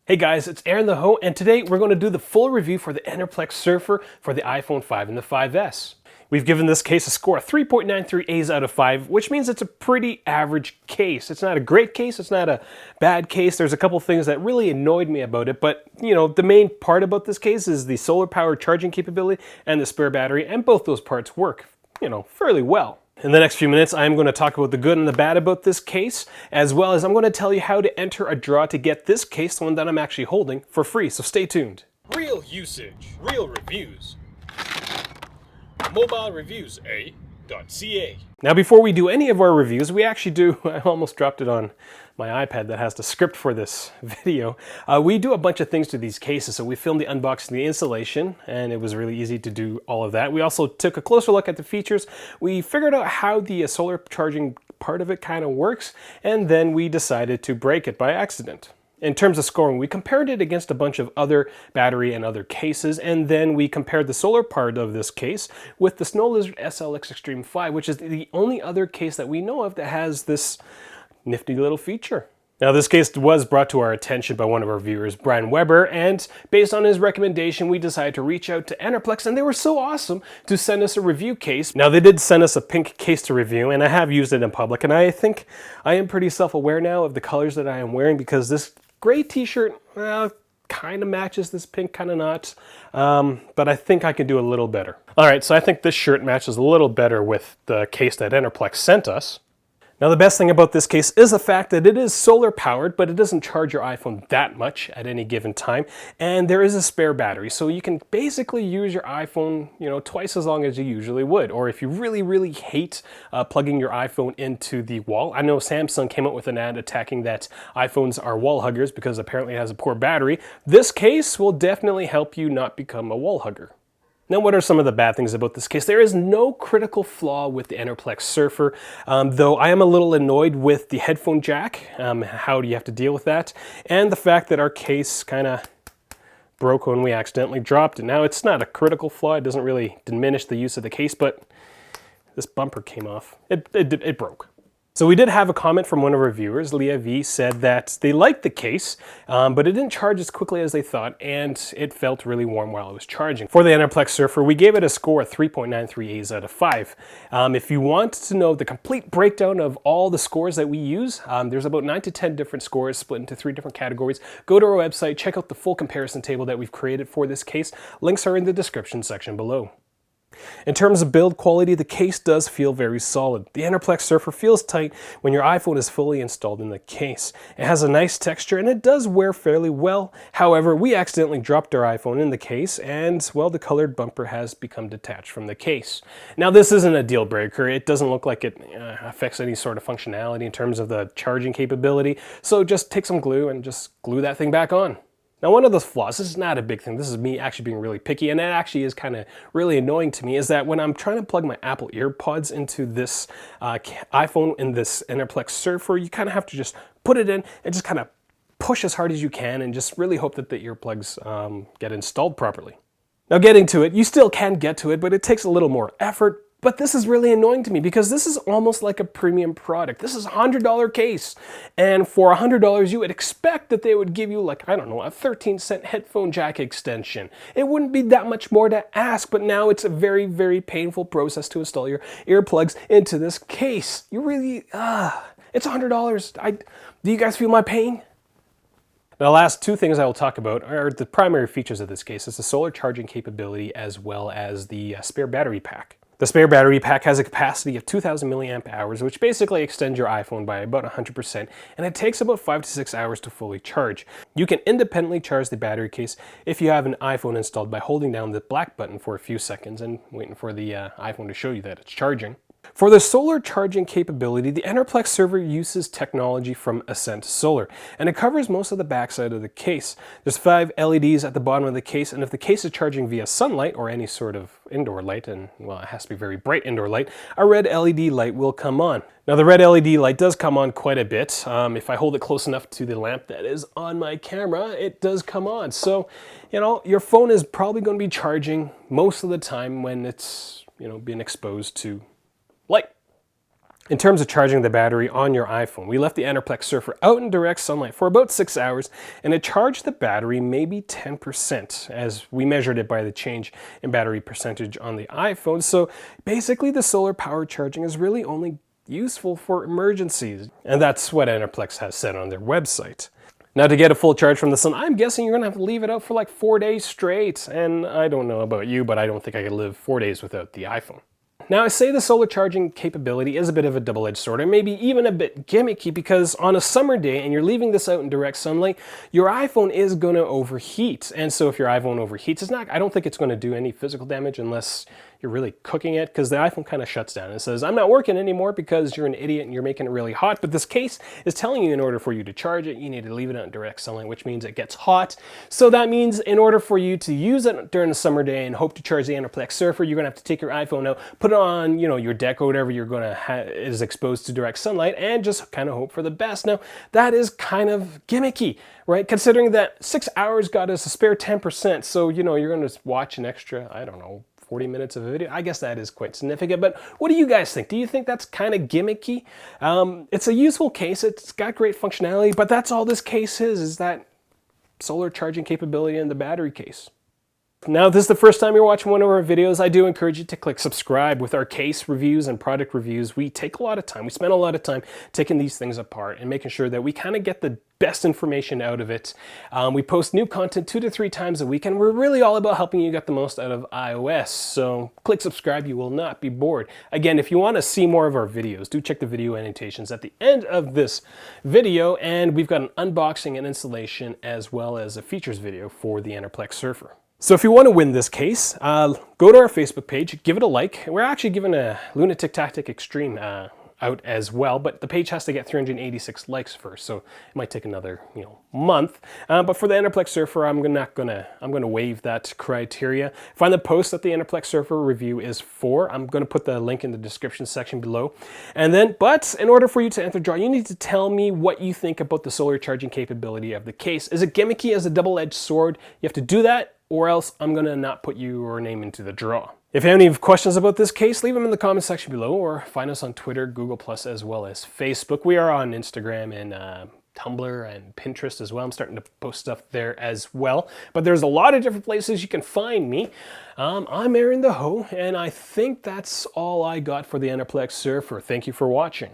Hey guys, it's Aaron the Ho, and today we're going to do the full review for the Enerplex Surfr for the iPhone 5 and the 5S. We've given this case a score of 3.93 A's out of 5, which means it's a pretty average case. It's not a great case, it's not a bad case. There's a couple things that really annoyed me about it, but the main part about this case is the solar power charging capability and the spare battery, and both those parts work, fairly well. In the next few minutes, I'm going to talk about the good and the bad about this case, as well as I'm going to tell you how to enter a draw to get this case, the one that I'm actually holding, for free, so stay tuned. Real usage, real reviews. Mobilereviews-eh.ca. Now before we do any of our reviews, we actually do, I almost dropped it on my iPad that has the script for this video. We do a bunch of things to these cases. So we filmed the unboxing, the installation, and it was really easy to do all of that. We also took a closer look at the features. We figured out how the solar charging part of it kind of works, and then we decided to break it by accident. In terms of scoring, we compared it against a bunch of other battery and other cases, and then we compared the solar part of this case with the Snow Lizard SLX Extreme 5, which is the only other case that we know of that has this nifty little feature. Now this case was brought to our attention by one of our viewers, Brian Weber, and based on his recommendation, we decided to reach out to Enerplex, and they were so awesome to send us a review case. Now they did send us a pink case to review, and I have used it in public, and I think I am pretty self-aware now of the colors that I am wearing, because this gray t-shirt, well, kind of matches this pink, kind of not, but I think I can do a little better. All right, so I think this shirt matches a little better with the case that Enerplex sent us. Now the best thing about this case is the fact that it is solar powered, but it doesn't charge your iPhone that much at any given time, and there is a spare battery, so you can basically use your iPhone, twice as long as you usually would. Or if you really hate plugging your iPhone into the wall, I know Samsung came out with an ad attacking that iPhones are wall huggers because apparently it has a poor battery. This case will definitely help you not become a wall hugger. Now, what are some of the bad things about this case? There is no critical flaw with the Enerplex Surfr, though I am a little annoyed with the headphone jack. How do you have to deal with that? And the fact that our case kind of broke when we accidentally dropped it. Now, it's not a critical flaw. It doesn't really diminish the use of the case, but this bumper came off. It broke. So we did have a comment from one of our viewers. Leah V said that they liked the case, but it didn't charge as quickly as they thought, and it felt really warm while it was charging. For the Enerplex Surfr, we gave it a score of 3.93 A's out of 5. If you want to know the complete breakdown of all the scores that we use, there's about 9 to 10 different scores split into 3 different categories. Go to our website, check out the full comparison table that we've created for this case. Links are in the description section below. In terms of build quality, the case does feel very solid. The Enerplex Surfr feels tight when your iPhone is fully installed in the case. It has a nice texture and it does wear fairly well. However, we accidentally dropped our iPhone in the case and, well, the colored bumper has become detached from the case. Now, this isn't a deal breaker. It doesn't look like it affects any sort of functionality in terms of the charging capability. So just take some glue and just glue that thing back on. Now, one of those flaws, this is not a big thing, this is me actually being really picky, and that actually is kind of really annoying to me, is that when I'm trying to plug my Apple EarPods into this iPhone in this Enerplex Surfr, you kind of have to just put it in and just kind of push as hard as you can and just really hope that the earplugs get installed properly. Now, getting to it, you still can get to it, but it takes a little more effort. But this is really annoying to me because this is almost like a premium product. This is a $100 case. And for $100, you would expect that they would give you, like, I don't know, a 13-cent headphone jack extension. It wouldn't be that much more to ask, but now it's a very painful process to install your earplugs into this case. You really, it's $100. Do you guys feel my pain? Now, the last two things I will talk about are the primary features of this case. It's the solar charging capability as well as the spare battery pack. The spare battery pack has a capacity of 2,000 milliamp hours, which basically extends your iPhone by about 100%, and it takes about 5 to 6 hours to fully charge. You can independently charge the battery case if you have an iPhone installed by holding down the black button for a few seconds and waiting for the iPhone to show you that it's charging. For the solar charging capability, the Enerplex Surfr uses technology from Ascent Solar, and it covers most of the backside of the case. There's 5 LEDs at the bottom of the case, and if the case is charging via sunlight or any sort of indoor light, and well, it has to be very bright indoor light, a red LED light will come on. Now, the red LED light does come on quite a bit. If I hold it close enough to the lamp that is on my camera, it does come on. So, your phone is probably going to be charging most of the time when it's, being exposed to light. In terms of charging the battery on your iPhone, we left the Enerplex Surfr out in direct sunlight for about 6 hours, and it charged the battery maybe 10%, as we measured it by the change in battery percentage on the iPhone. So basically the solar power charging is really only useful for emergencies, and that's what Enerplex has said on their website. Now, to get a full charge from the sun, I'm guessing you're gonna have to leave it out for like 4 days straight, and I don't know about you, but I don't think I could live 4 days without the iPhone. Now, I say the solar charging capability is a bit of a double-edged sword, and maybe even a bit gimmicky, because on a summer day and you're leaving this out in direct sunlight, your iPhone is going to overheat. And so if your iPhone overheats, I don't think it's going to do any physical damage unless you're really cooking it, because the iPhone kind of shuts down and says, I'm not working anymore because you're an idiot and you're making it really hot. But this case is telling you in order for you to charge it, you need to leave it out in direct sunlight, which means it gets hot. So that means in order for you to use it during a summer day and hope to charge the Enerplex Surfr, you're going to have to take your iPhone out, put it on, your deck or whatever you're going to is exposed to direct sunlight, and just kind of hope for the best. Now, that is kind of gimmicky, right? Considering that 6 hours got us a spare 10%. So, you're going to watch an extra, I don't know, 40 minutes of a video. I guess that is quite significant, but what do you guys think? Do you think that's kind of gimmicky? It's a useful case. It's got great functionality, but that's all this case is that solar charging capability in the battery case. Now, if this is the first time you're watching one of our videos, I do encourage you to click subscribe. With our case reviews and product reviews, we take a lot of time. We spend a lot of time taking these things apart and making sure that we kind of get the best information out of it. We post new content 2 to 3 times a week, and we're really all about helping you get the most out of iOS. So click subscribe, you will not be bored. Again, if you want to see more of our videos, do check the video annotations at the end of this video, and we've got an unboxing and installation as well as a features video for the Enerplex Surfr. So if you want to win this case, go to our Facebook page, give it a like. We're actually giving a Lunatic Tactic Extreme out as well, but the page has to get 386 likes first, so it might take another month. But for the Enerplex Surfr, I'm gonna waive that criteria. Find the post that the Enerplex Surfr review is for. I'm gonna put the link in the description section below. And then, but in order for you to enter the draw, you need to tell me what you think about the solar charging capability of the case. Is it gimmicky as a double-edged sword? You have to do that, or else I'm gonna not put your name into the draw. If you have any questions about this case, leave them in the comment section below, or find us on Twitter, Google+, as well as Facebook. We are on Instagram and Tumblr and Pinterest as well. I'm starting to post stuff there as well. But there's a lot of different places you can find me. I'm Aaron the Ho, and I think that's all I got for the Enerplex Surfr. Thank you for watching.